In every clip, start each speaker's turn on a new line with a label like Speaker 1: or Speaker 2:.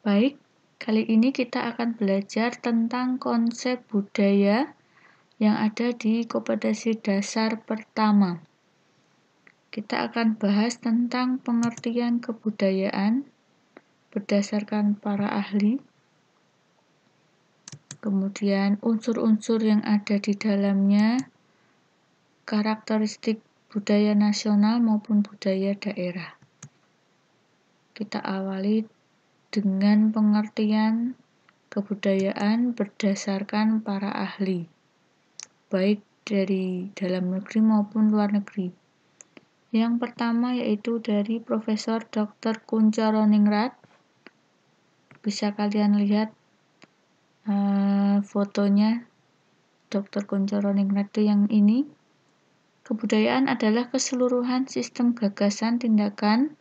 Speaker 1: Baik, kali ini kita akan belajar tentang konsep budaya yang ada di kompetensi dasar pertama. Kita akan bahas tentang pengertian kebudayaan berdasarkan para ahli, kemudian unsur-unsur yang ada di dalamnya, karakteristik budaya nasional maupun budaya daerah. Kita awali dengan pengertian kebudayaan berdasarkan para ahli, baik dari dalam negeri maupun luar negeri. Yang pertama yaitu dari Profesor Dr. Kunchoro-Ningrat. Bisa kalian lihat fotonya Dr. Kunchoro-Ningrat itu yang ini. Kebudayaan adalah keseluruhan sistem gagasan, tindakan,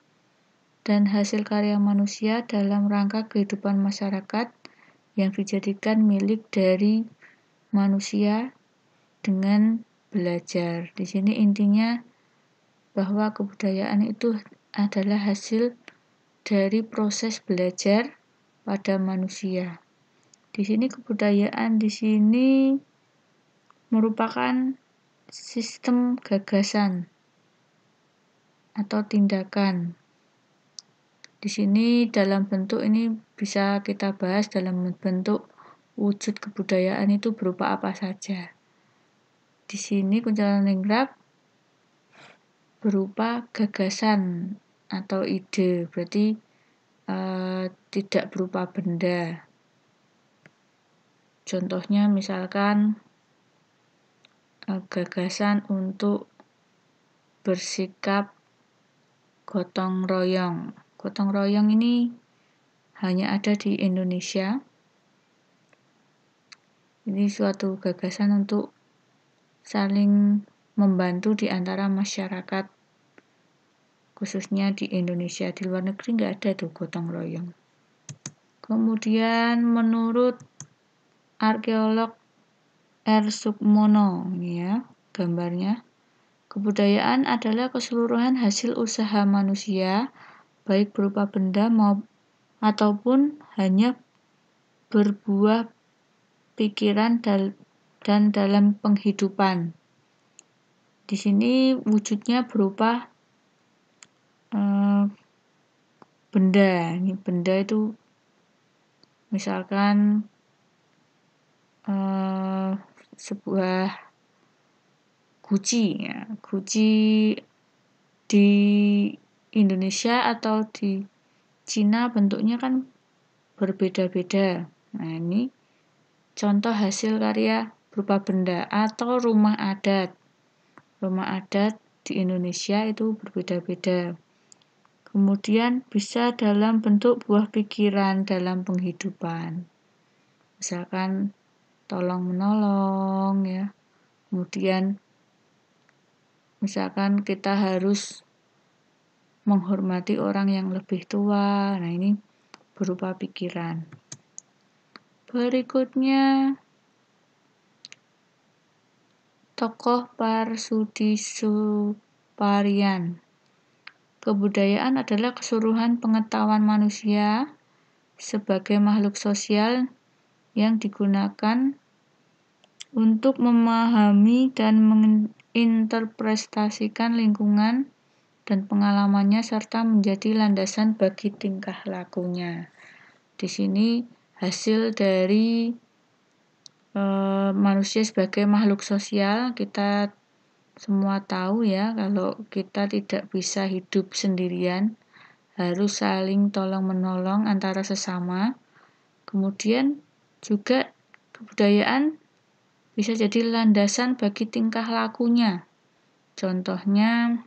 Speaker 1: dan hasil karya manusia dalam rangka kehidupan masyarakat yang dijadikan milik dari manusia dengan belajar. Di sini intinya bahwa kebudayaan itu adalah hasil dari proses belajar pada manusia. Di sini kebudayaan di sini merupakan sistem gagasan atau tindakan. Di sini dalam bentuk ini bisa kita bahas dalam bentuk wujud kebudayaan itu berupa apa saja. Di sini Kunchoro-Ningrat berupa gagasan atau ide, berarti tidak berupa benda. Contohnya misalkan gagasan untuk bersikap gotong royong. Gotong royong ini hanya ada di Indonesia. Ini suatu gagasan untuk saling membantu di antara masyarakat, khususnya di Indonesia. Di luar negeri nggak ada tuh gotong royong. Kemudian menurut arkeolog R. Sukmono, ini ya gambarnya, kebudayaan adalah keseluruhan hasil usaha manusia, baik berupa benda ataupun hanya berbuah pikiran dan dalam penghidupan. Di sini wujudnya berupa benda. Ini benda itu misalkan sebuah guci, ya. Guci di Indonesia atau di Cina bentuknya kan berbeda-beda. Nah, ini contoh hasil karya berupa benda. Atau rumah adat. Rumah adat di Indonesia itu berbeda-beda. Kemudian bisa dalam bentuk buah pikiran dalam penghidupan. Misalkan tolong-menolong, ya. Kemudian misalkan kita harus menghormati orang yang lebih tua. Nah, ini berupa pikiran. Berikutnya tokoh Parsudisuparian. Kebudayaan adalah keseluruhan pengetahuan manusia sebagai makhluk sosial yang digunakan untuk memahami dan menginterpretasikan lingkungan dan pengalamannya serta menjadi landasan bagi tingkah lakunya. Di sini hasil dari manusia sebagai makhluk sosial. Kita semua tahu ya kalau kita tidak bisa hidup sendirian, harus saling tolong-menolong antara sesama. Kemudian juga kebudayaan bisa jadi landasan bagi tingkah lakunya. Contohnya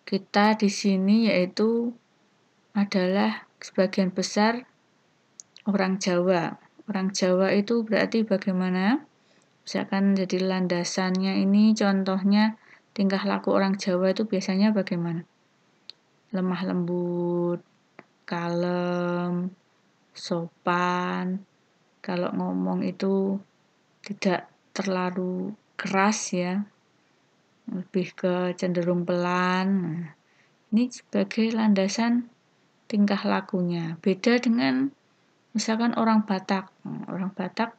Speaker 1: kita di sini yaitu adalah sebagian besar orang Jawa. Orang Jawa itu berarti bagaimana? Misalkan jadi landasannya ini contohnya tingkah laku orang Jawa itu biasanya bagaimana? Lemah lembut, kalem, sopan. Kalau ngomong itu tidak terlalu keras ya, lebih ke cenderung pelan. Nah, ini sebagai landasan tingkah lakunya. Beda dengan misalkan orang Batak. Orang Batak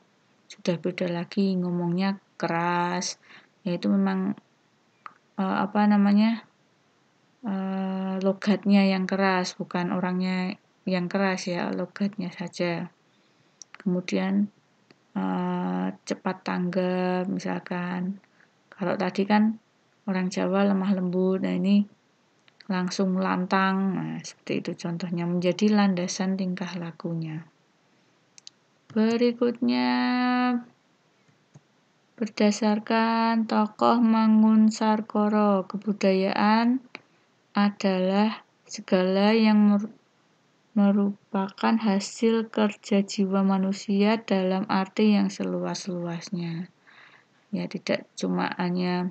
Speaker 1: sudah beda lagi, ngomongnya keras, yaitu memang logatnya yang keras, bukan orangnya yang keras ya, logatnya saja. Kemudian cepat tanggap misalkan. Kalau tadi kan orang Jawa lemah lembut, nah ini langsung lantang. Nah, seperti itu contohnya, menjadi landasan tingkah lakunya. Berikutnya, berdasarkan tokoh Mangunsarkoro, kebudayaan adalah segala yang merupakan hasil kerja jiwa manusia dalam arti yang seluas-luasnya. Ya, tidak cuma hanya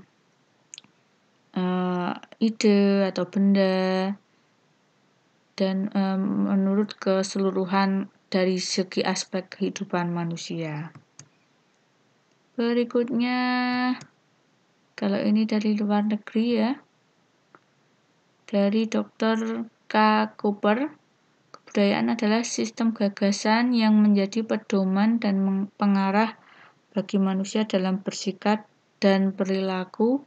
Speaker 1: ide atau benda, dan menurut keseluruhan dari segi aspek kehidupan manusia. Berikutnya, kalau ini dari luar negeri ya, dari Dr. K. Cooper, kebudayaan adalah sistem gagasan yang menjadi pedoman dan pengarah bagi manusia dalam bersikap dan perilaku,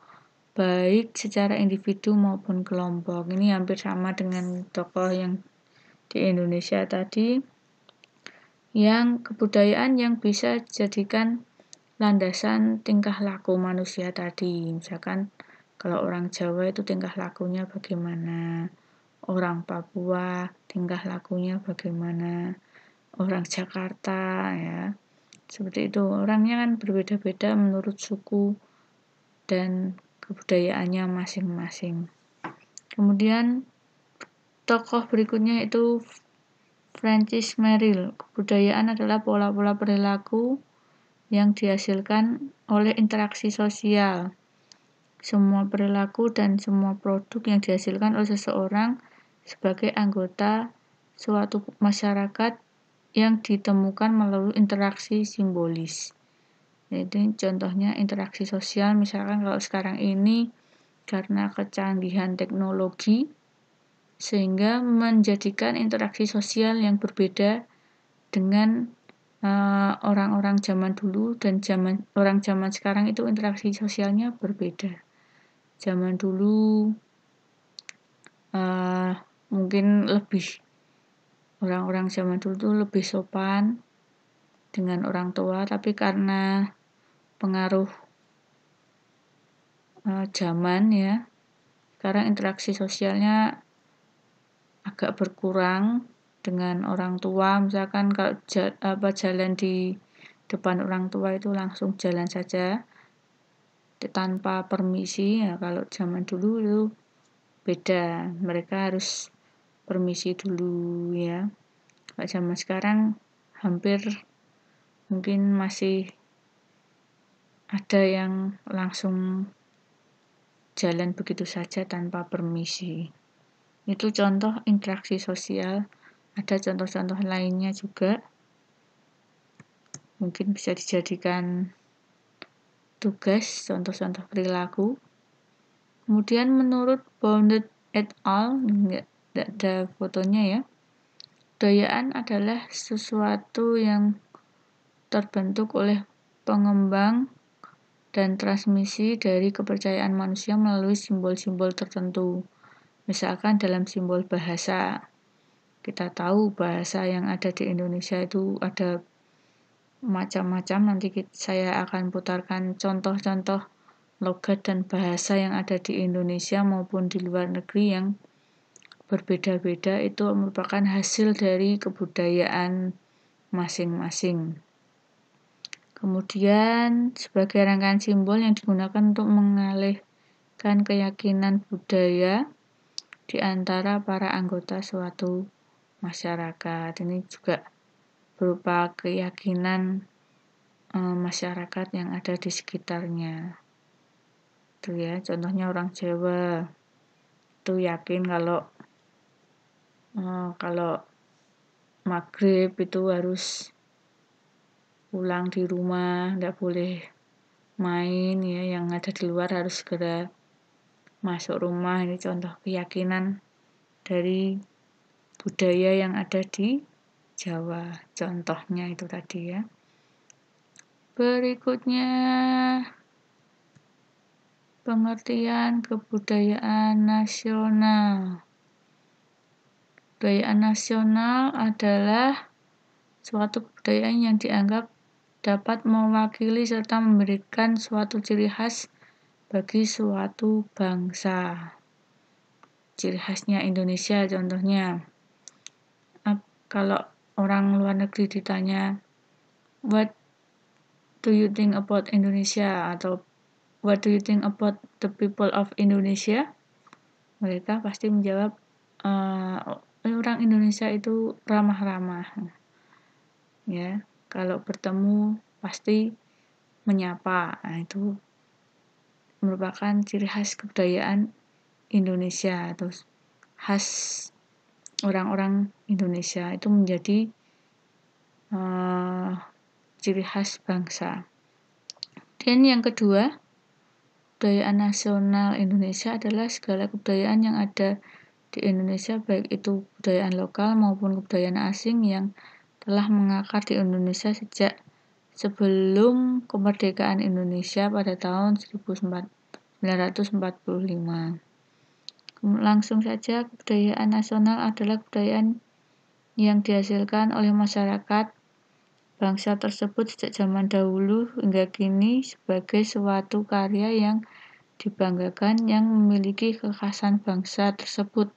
Speaker 1: baik secara individu maupun kelompok. Ini hampir sama dengan tokoh yang di Indonesia tadi, yang kebudayaan yang bisa dijadikan landasan tingkah laku manusia tadi. Misalkan kalau orang Jawa itu tingkah lakunya bagaimana, orang Papua tingkah lakunya bagaimana, orang Jakarta ya. Seperti itu, orangnya kan berbeda-beda menurut suku dan kebudayaannya masing-masing. Kemudian tokoh berikutnya itu Francis Merrill. Kebudayaan adalah pola-pola perilaku yang dihasilkan oleh interaksi sosial. Semua perilaku dan semua produk yang dihasilkan oleh seseorang sebagai anggota suatu masyarakat yang ditemukan melalui interaksi simbolis. Jadi contohnya interaksi sosial, misalkan kalau sekarang ini karena kecanggihan teknologi sehingga menjadikan interaksi sosial yang berbeda dengan orang-orang zaman dulu dan orang zaman sekarang itu interaksi sosialnya berbeda. Zaman dulu mungkin orang-orang zaman dulu tuh lebih sopan dengan orang tua, tapi karena pengaruh zaman ya, sekarang interaksi sosialnya agak berkurang dengan orang tua. Misalkan kalau jalan di depan orang tua itu langsung jalan saja tanpa permisi ya. Kalau zaman dulu itu beda, mereka harus permisi dulu ya. Kalau zaman sekarang hampir mungkin masih ada yang langsung jalan begitu saja tanpa permisi. Itu contoh interaksi sosial. Ada contoh-contoh lainnya juga. Mungkin bisa dijadikan tugas, contoh-contoh perilaku. Kemudian menurut Bounded et al., tidak ada fotonya ya, kebudayaan adalah sesuatu yang terbentuk oleh pengembang dan transmisi dari kepercayaan manusia melalui simbol-simbol tertentu. Misalkan dalam simbol bahasa, kita tahu bahasa yang ada di Indonesia itu ada macam-macam. Nanti saya akan putarkan contoh-contoh logat dan bahasa yang ada di Indonesia maupun di luar negeri yang berbeda-beda, itu merupakan hasil dari kebudayaan masing-masing. Kemudian sebagai rangkaian simbol yang digunakan untuk mengalihkan keyakinan budaya di antara para anggota suatu masyarakat. Ini juga berupa keyakinan masyarakat yang ada di sekitarnya. Itu ya, contohnya orang Jawa itu yakin kalau maghrib itu harus pulang di rumah, tidak boleh main ya, yang ada di luar harus segera masuk rumah. Ini contoh keyakinan dari budaya yang ada di Jawa. Contohnya itu tadi ya. Berikutnya, pengertian kebudayaan nasional. Kebudayaan nasional adalah suatu kebudayaan yang dianggap dapat mewakili serta memberikan suatu ciri khas bagi suatu bangsa. Ciri khasnya Indonesia contohnya. Kalau orang luar negeri ditanya, what do you think about Indonesia? Atau what do you think about the people of Indonesia? Mereka pasti menjawab, orang Indonesia itu ramah-ramah. Ya, kalau bertemu pasti menyapa. Nah, itu merupakan ciri khas kebudayaan Indonesia atau khas orang-orang Indonesia. Itu menjadi ciri khas bangsa. Dan yang kedua, kebudayaan nasional Indonesia adalah segala kebudayaan yang ada di Indonesia, baik itu kebudayaan lokal maupun kebudayaan asing yang telah mengakar di Indonesia sejak sebelum kemerdekaan Indonesia pada tahun 1945. Langsung saja, kebudayaan nasional adalah kebudayaan yang dihasilkan oleh masyarakat bangsa tersebut sejak zaman dahulu hingga kini sebagai suatu karya yang dibanggakan yang memiliki kekhasan bangsa tersebut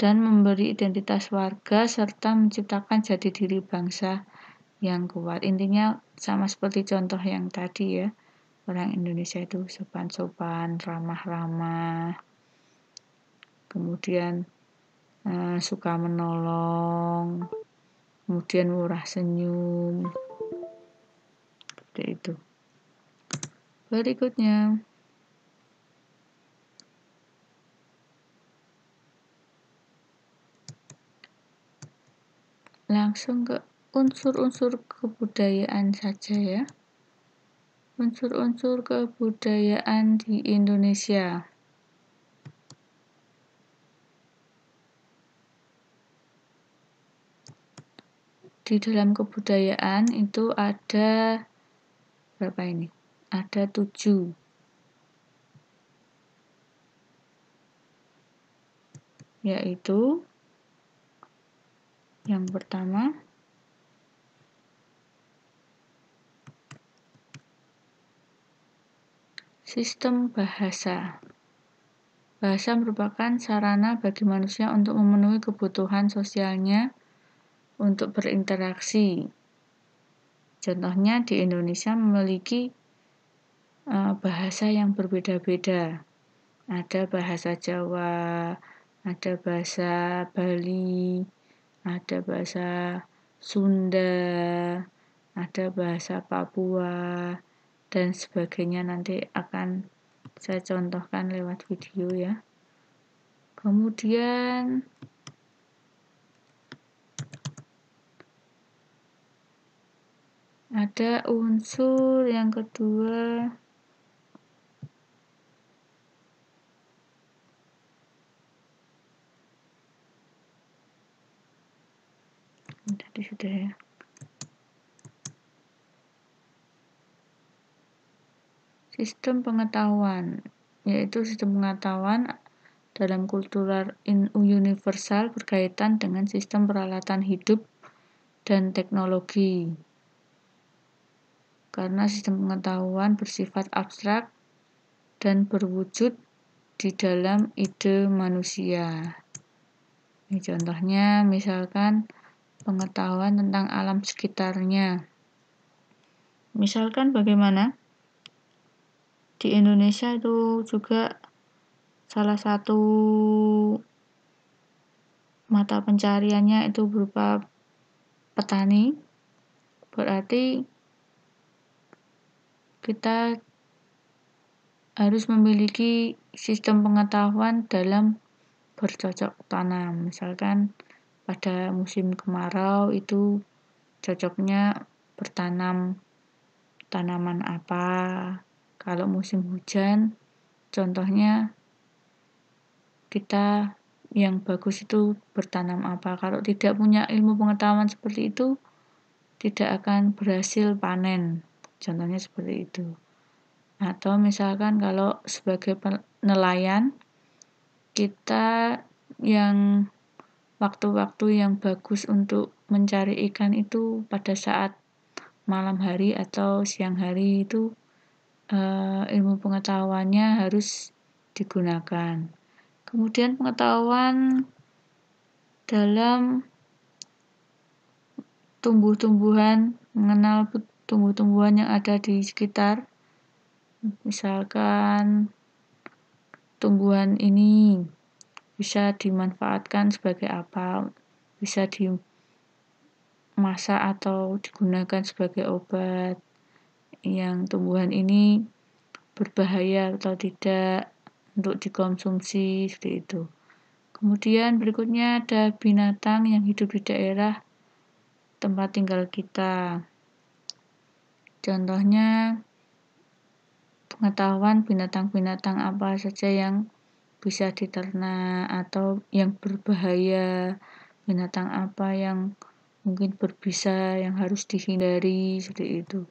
Speaker 1: dan memberi identitas warga serta menciptakan jati diri bangsa yang kuat. Intinya sama seperti contoh yang tadi ya, orang Indonesia itu sopan-sopan, ramah-ramah, kemudian suka menolong, kemudian murah senyum, seperti itu. Berikutnya, langsung ke unsur-unsur kebudayaan saja ya. Unsur-unsur kebudayaan di Indonesia. Di dalam kebudayaan itu ada berapa ini? Ada 7. Yaitu yang pertama, sistem bahasa. Bahasa merupakan sarana bagi manusia untuk memenuhi kebutuhan sosialnya untuk berinteraksi. Contohnya di Indonesia memiliki bahasa yang berbeda-beda. Ada bahasa Jawa, ada bahasa Bali, ada bahasa Sunda, ada bahasa Papua, dan sebagainya. Nanti akan saya contohkan lewat video ya. Kemudian ada unsur yang kedua, tadi sudah ya. Sistem pengetahuan, yaitu sistem pengetahuan dalam kultural universal berkaitan dengan sistem peralatan hidup dan teknologi. Karena sistem pengetahuan bersifat abstrak dan berwujud di dalam ide manusia. Ini contohnya misalkan pengetahuan tentang alam sekitarnya. Misalkan bagaimana di Indonesia itu juga salah satu mata pencariannya itu berupa petani. Berarti kita harus memiliki sistem pengetahuan dalam bercocok tanam. Misalkan pada musim kemarau itu cocoknya bertanam tanaman apa. Kalau musim hujan, contohnya kita yang bagus itu bertanam apa. Kalau tidak punya ilmu pengetahuan seperti itu, tidak akan berhasil panen. Contohnya seperti itu. Atau misalkan kalau sebagai nelayan, kita yang waktu-waktu yang bagus untuk mencari ikan itu pada saat malam hari atau siang hari itu ilmu pengetahuannya harus digunakan. Kemudian pengetahuan dalam tumbuh-tumbuhan, mengenal tumbuh-tumbuhan yang ada di sekitar. Misalkan tumbuhan ini bisa dimanfaatkan sebagai apa, bisa dimasak atau digunakan sebagai obat, yang tumbuhan ini berbahaya atau tidak untuk dikonsumsi, seperti itu. Kemudian berikutnya ada binatang yang hidup di daerah tempat tinggal kita. Contohnya pengetahuan binatang-binatang apa saja yang bisa diternak atau yang berbahaya, binatang apa yang mungkin berbisa yang harus dihindari, seperti itu.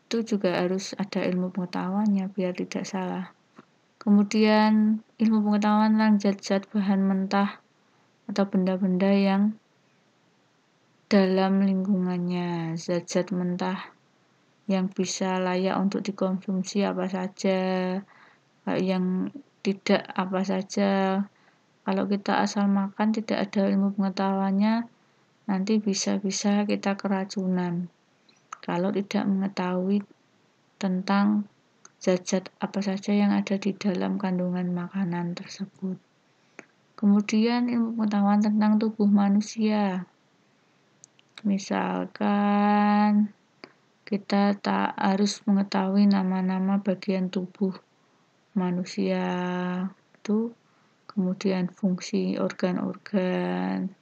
Speaker 1: Itu juga harus ada ilmu pengetahuannya biar tidak salah. Kemudian ilmu pengetahuan tentang zat-zat bahan mentah atau benda-benda yang dalam lingkungannya, zat-zat mentah yang bisa layak untuk dikonsumsi apa saja, yang tidak apa saja. Kalau kita asal makan tidak ada ilmu pengetahuannya, nanti bisa-bisa kita keracunan. Kalau tidak mengetahui tentang zat-zat apa saja yang ada di dalam kandungan makanan tersebut. Kemudian ilmu pengetahuan tentang tubuh manusia. Misalkan kita tak harus mengetahui nama-nama bagian tubuh manusia itu, kemudian fungsi organ-organ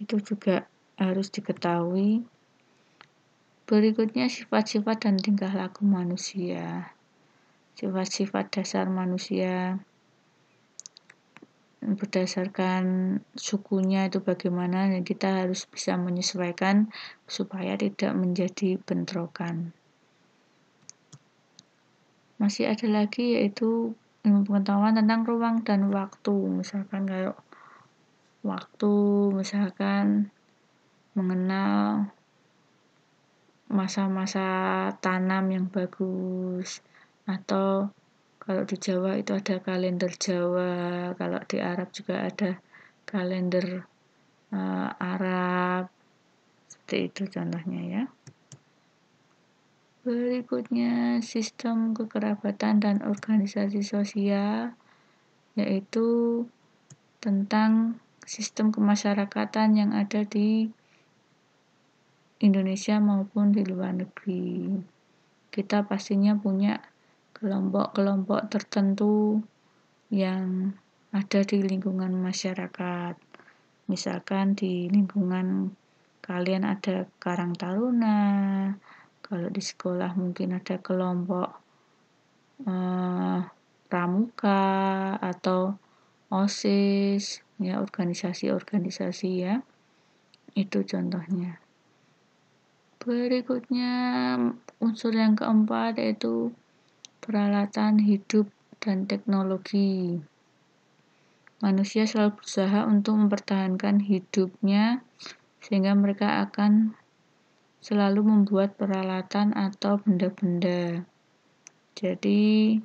Speaker 1: itu juga harus diketahui. Berikutnya sifat-sifat dan tingkah laku manusia. Sifat-sifat dasar manusia berdasarkan sukunya itu bagaimana, dan kita harus bisa menyesuaikan supaya tidak menjadi bentrokan. Masih ada lagi yaitu ilmu pengetahuan tentang ruang dan waktu. Misalkan kayak waktu, misalkan mengenal masa-masa tanam yang bagus, atau kalau di Jawa itu ada kalender Jawa, kalau di Arab juga ada kalender Arab, seperti itu contohnya ya. Berikutnya sistem kekerabatan dan organisasi sosial, yaitu tentang sistem kemasyarakatan yang ada di Indonesia maupun di luar negeri. Kita pastinya punya kelompok-kelompok tertentu yang ada di lingkungan masyarakat. Misalkan di lingkungan kalian ada Karang Taruna, kalau di sekolah mungkin ada kelompok pramuka atau OSIS, ya organisasi-organisasi ya. Itu contohnya. Berikutnya unsur yang keempat yaitu peralatan hidup dan teknologi. Manusia selalu berusaha untuk mempertahankan hidupnya sehingga mereka akan selalu membuat peralatan atau benda-benda. Jadi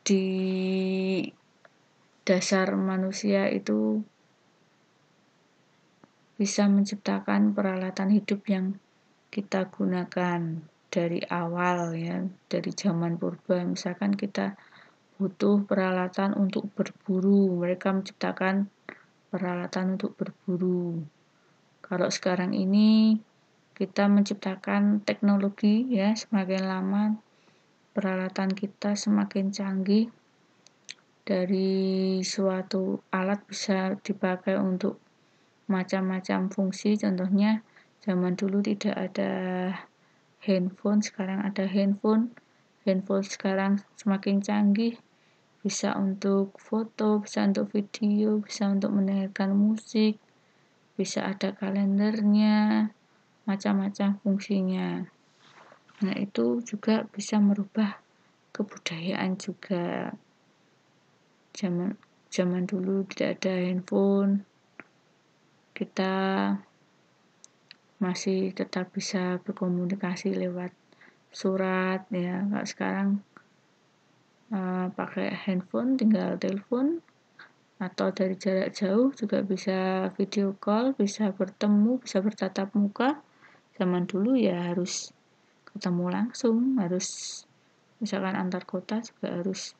Speaker 1: di dasar manusia itu bisa menciptakan peralatan hidup yang kita gunakan dari awal ya, dari zaman purba. Misalkan kita butuh peralatan untuk berburu, mereka menciptakan peralatan untuk berburu. Kalau sekarang ini kita menciptakan teknologi ya, semakin lama peralatan kita semakin canggih, dari suatu alat bisa dipakai untuk macam-macam fungsi. Contohnya zaman dulu tidak ada handphone, sekarang ada handphone sekarang semakin canggih, bisa untuk foto, bisa untuk video, bisa untuk mendengarkan musik, bisa ada kalendernya, macam-macam fungsinya. Nah, itu juga bisa merubah kebudayaan juga. Zaman dulu tidak ada handphone, kita masih tetap bisa berkomunikasi lewat surat ya. Kalau sekarang pakai handphone, tinggal telepon atau dari jarak jauh juga bisa video call, bisa bertemu, bisa bertatap muka. Zaman dulu ya harus ketemu langsung, harus misalkan antar kota juga harus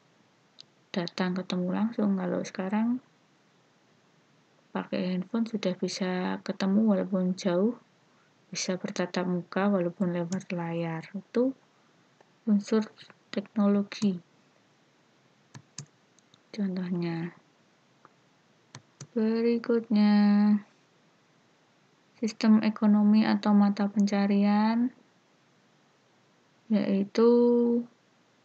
Speaker 1: datang ketemu langsung. Kalau sekarang pakai handphone sudah bisa ketemu walaupun jauh, bisa bertatap muka walaupun lewat layar. Itu unsur teknologi. Contohnya. Berikutnya, sistem ekonomi atau mata pencarian, yaitu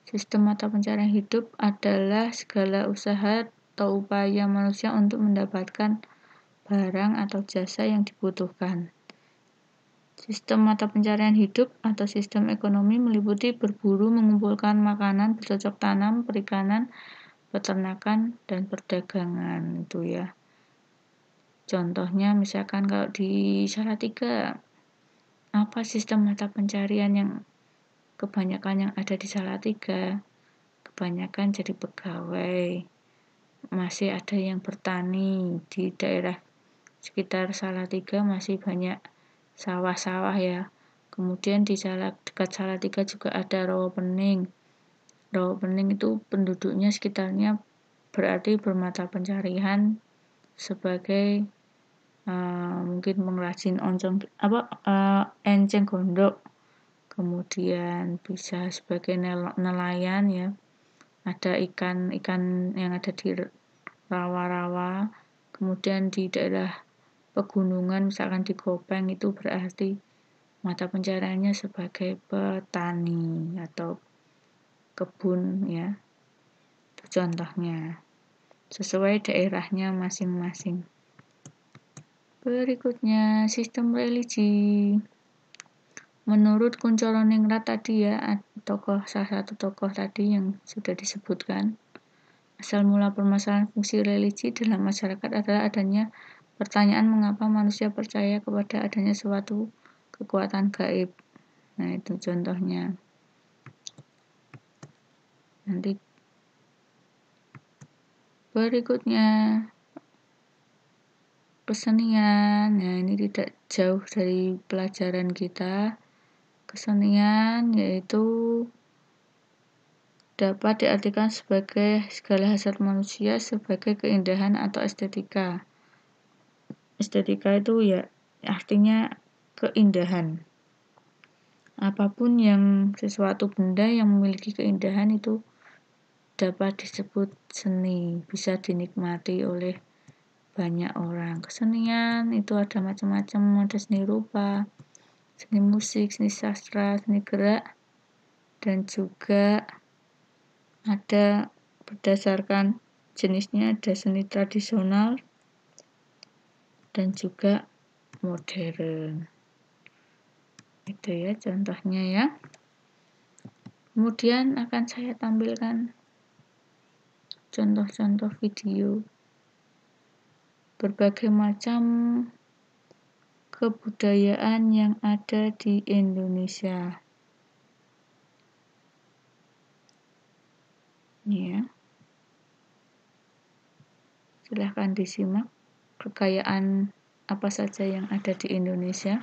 Speaker 1: sistem mata pencarian hidup adalah segala usaha atau upaya manusia untuk mendapatkan barang atau jasa yang dibutuhkan. Sistem mata pencarian hidup atau sistem ekonomi meliputi berburu, mengumpulkan makanan, bercocok tanam, perikanan, peternakan, dan perdagangan. Itu ya. Contohnya misalkan kalau di Salatiga, apa sistem mata pencarian yang kebanyakan yang ada di Salatiga? Kebanyakan jadi pegawai. Masih ada yang bertani di daerah sekitar Salatiga, masih banyak sawah-sawah ya. Kemudian di dekat Salatiga juga ada Rawa Pening. Rawa Pening itu penduduknya sekitarnya berarti bermata pencarian sebagai mungkin pengrajin enceng gondok. Kemudian bisa sebagai nelayan ya. Ada ikan yang ada di rawa-rawa. Kemudian di daerah pegunungan misalkan di Kopeng itu berarti mata pencariannya sebagai petani atau kebun ya. Itu contohnya. Sesuai daerahnya masing-masing. Berikutnya, sistem religi. Menurut Kuncoro Ningrat tadi ya, salah satu tokoh tadi yang sudah disebutkan, asal mula permasalahan fungsi religi dalam masyarakat adalah adanya pertanyaan mengapa manusia percaya kepada adanya suatu kekuatan gaib. Nah, itu contohnya. Nanti berikutnya, kesenian. Nah, ini tidak jauh dari pelajaran kita. Kesenian yaitu dapat diartikan sebagai segala hasrat manusia sebagai keindahan atau estetika. Estetika itu ya artinya keindahan. Apapun yang sesuatu benda yang memiliki keindahan itu dapat disebut seni, bisa dinikmati oleh banyak orang. Kesenian itu ada macam-macam, ada seni rupa, seni musik, seni sastra, seni gerak, dan juga ada berdasarkan jenisnya, ada seni tradisional dan juga modern. Itu ya contohnya ya. Kemudian akan saya tampilkan contoh-contoh video berbagai macam kebudayaan yang ada di Indonesia. Ya. Silahkan disimak kekayaan apa saja yang ada di Indonesia.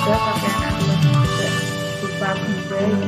Speaker 1: juga pakaian adat juga berupa budaya.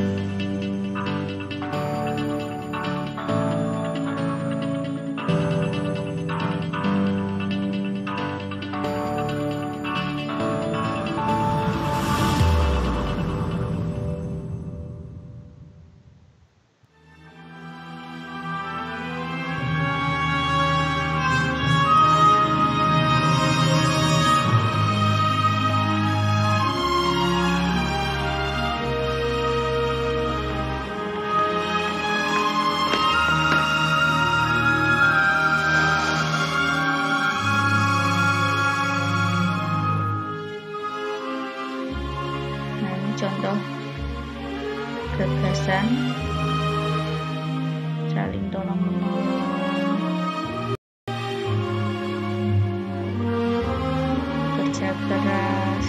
Speaker 1: Contoh gagasan saling tolong menolong, kerja keras,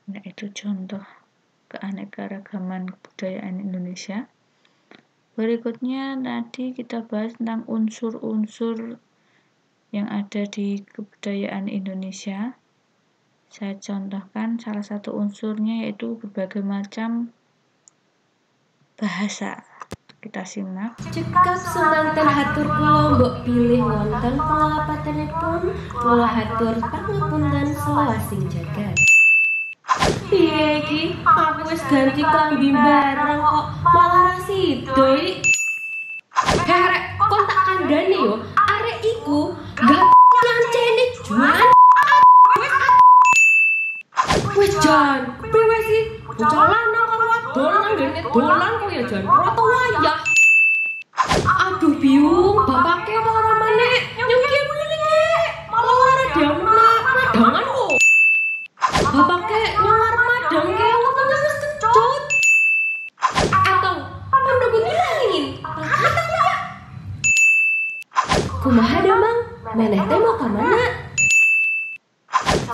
Speaker 1: nah itu contoh keanekaragaman kebudayaan Indonesia. Berikutnya tadi kita bahas tentang unsur-unsur yang ada di kebudayaan Indonesia. Saya contohkan salah satu unsurnya yaitu berbagai macam bahasa. Kita simak.
Speaker 2: Cekap semanten hatur kula mbok pilih wonten pengalapatenipun kula hatur pangapunten selawasing jagat. Piye iki? Aku wis ganti klambi barang kok malah ra sido iki. Arek kon tak kandhani yo, arek iku gak nyanceni jualan. Wis jan, piye sih? Bocah lanang karo wadon nang ngene dolan kok ya jan. Roto wayah. Aduh biung, bapake ora maneh. Nyengki mriki. Malah ora diamenak madangan kok. Bapake nyular madang ke wis kecut. Atau pandhaku bilangin. Kumaha damang? Meneh teh mau ka mana?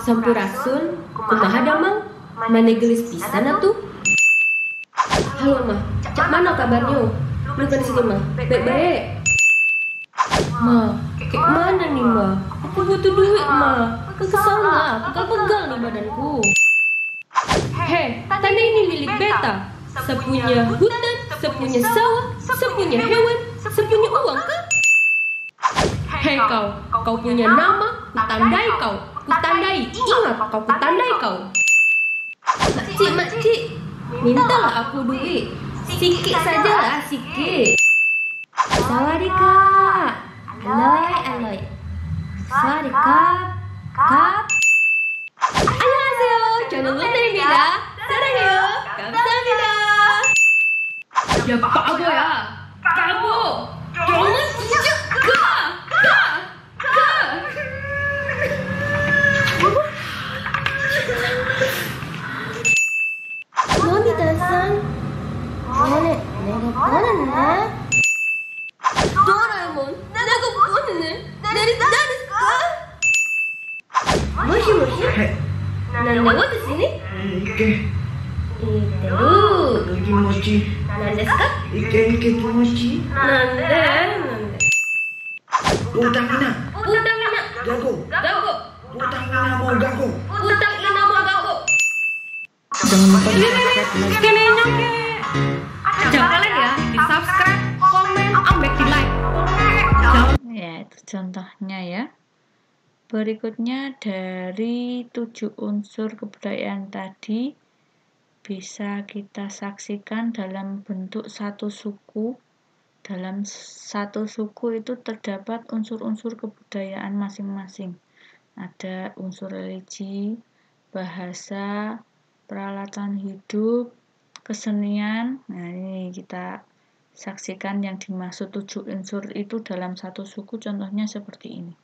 Speaker 2: Sampurasun, kumaha damang? Maneh gelis pisan atuh. Halo mah, cak mana kabarnya? Lu kan di sini mah, baik-baik. Ma, kayak mana nih ma? Aku butuh duit ma. Kesel lah, pegal-pegal nih badanku. Hei, tanah ini milik beta. Sepunya hutan, sepunya sawah, sepunya hewan, sepunya uang kan? Hei kau punya nama, kutandai kau. Kutandai, ingat kau kutandai kau. Makcik, mintalah aku duit. Sikit sajalah, sikit. Sawadika, aloy. Sawadika, kap. Annyeonghaseyo, channel Lundarimida. Sarangeyo, kamsahamnida. Ya Pak Abo ya, kamu jangan juga. Nobita-san, nenek mana nih? Doraemon, nenek mana nih? Dari desu ka? Moshi, nanda wa desu ne?
Speaker 3: Ike.
Speaker 2: Iteru.
Speaker 3: Kimochi.
Speaker 2: Nanda desu ka?
Speaker 3: Ike kimochi.
Speaker 2: Nanda.
Speaker 3: Utang ina. Gago. Utang ina mau gago.
Speaker 1: Jangan lupa di subscribe,
Speaker 2: Jangan kalian ya, di subscribe, komen, ambek di like.
Speaker 1: ya itu contohnya ya. Berikutnya dari 7 unsur kebudayaan tadi bisa kita saksikan dalam bentuk satu suku. Dalam satu suku itu terdapat unsur-unsur kebudayaan masing-masing. Ada unsur religi, bahasa, peralatan hidup, kesenian. Nah, ini kita saksikan yang dimaksud 7 unsur itu dalam satu suku, contohnya seperti ini.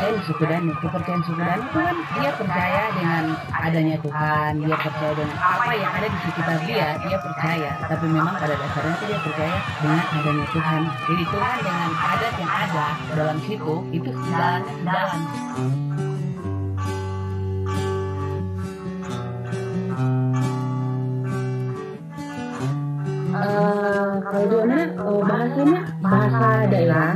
Speaker 4: percaya di suku Dani. Kepercayaan suku Dani itu kan dia percaya dengan adanya Tuhan, dia percaya dengan apa yang ada di sekitar dia percaya. Tapi memang pada dasarnya dia percaya dengan adanya Tuhan. Jadi Tuhan dengan adat yang ada dalam situ itu sejalannya sejalan. Kalau di mana bahasanya bahasa daerah,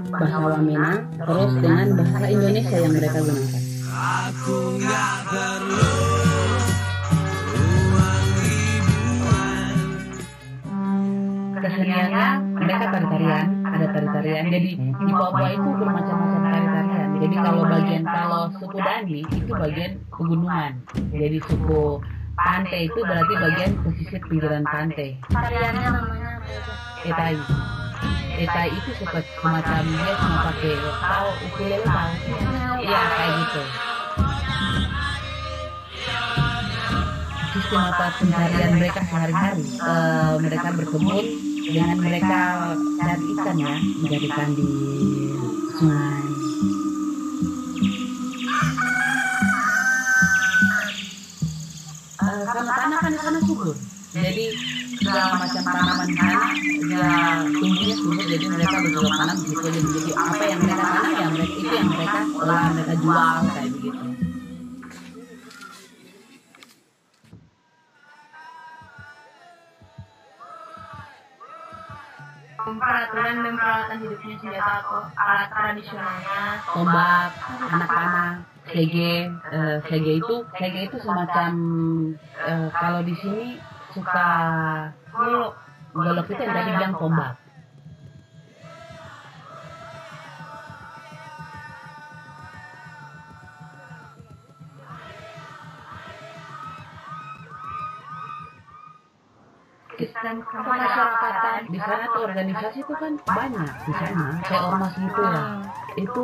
Speaker 4: bahasa Wamena, terus dengan bahasa Indonesia yang mereka gunakan. Keseniannya mereka tari-tarian, ada tari-tarian. Jadi di Papua itu bermacam-macam tari-tarian. Jadi kalau suku Dani itu bagian pegunungan. Jadi suku pantai itu berarti bagian pesisir pinggiran pantai.
Speaker 2: Tariannya namanya
Speaker 4: Etai. Etai itu semacam dia cuma pakai ukulele tahu. Iya kayak gitu. Sistem pencarian mereka sehari-hari, mereka berkebun dengan mereka cari ikan ya, mencari ikan di sungai. Karena tanah kan di sana subur, jadi segala macam tanaman di sana dia tumbuhnya subur, jadi mereka bercocok tanam di situ. Jadi apa yang mereka tanam ya mereka itu yang mereka olah, mereka jual kayak begitu.
Speaker 2: peraturan dan peralatan hidupnya senjata atau alat tradisionalnya.
Speaker 4: Tombak, anak panah, sege itu semacam kalau di sini suka golok itu yang tadi bilang tombak.
Speaker 2: Dan kemasyarakatan
Speaker 4: Di sana tuh organisasi itu kan banyak di sana, kayak ormas gitu ya. Itu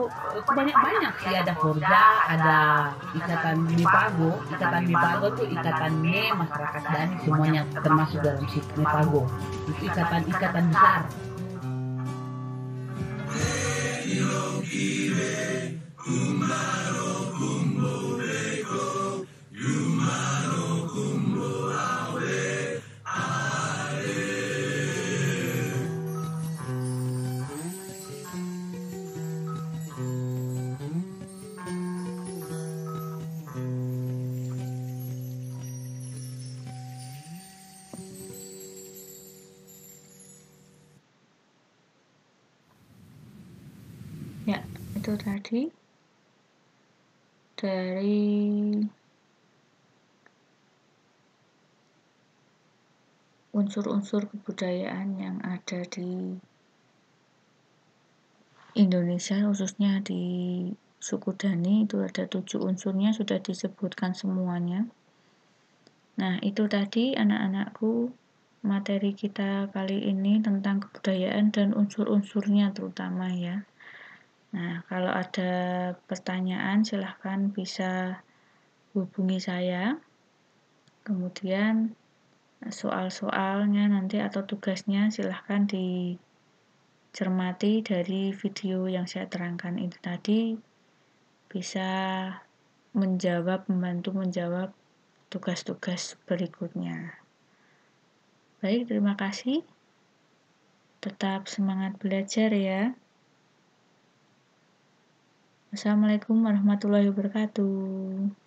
Speaker 4: banyak sih, ada Forja, ada ikatan Mipago tuh ikatan masyarakat Dani semuanya termasuk dalam si Mipago. Itu ikatan besar.
Speaker 1: Ya, itu tadi dari unsur-unsur kebudayaan yang ada di Indonesia, khususnya di suku Dani. Itu ada 7 unsurnya, sudah disebutkan semuanya. Nah, itu tadi anak-anakku materi kita kali ini tentang kebudayaan dan unsur-unsurnya terutama ya. Nah, kalau ada pertanyaan silahkan bisa hubungi saya. Kemudian soal-soalnya nanti atau tugasnya silahkan dicermati dari video yang saya terangkan itu tadi, bisa membantu menjawab tugas-tugas berikutnya. Baik, terima kasih. Tetap semangat belajar ya. Assalamualaikum warahmatullahi wabarakatuh.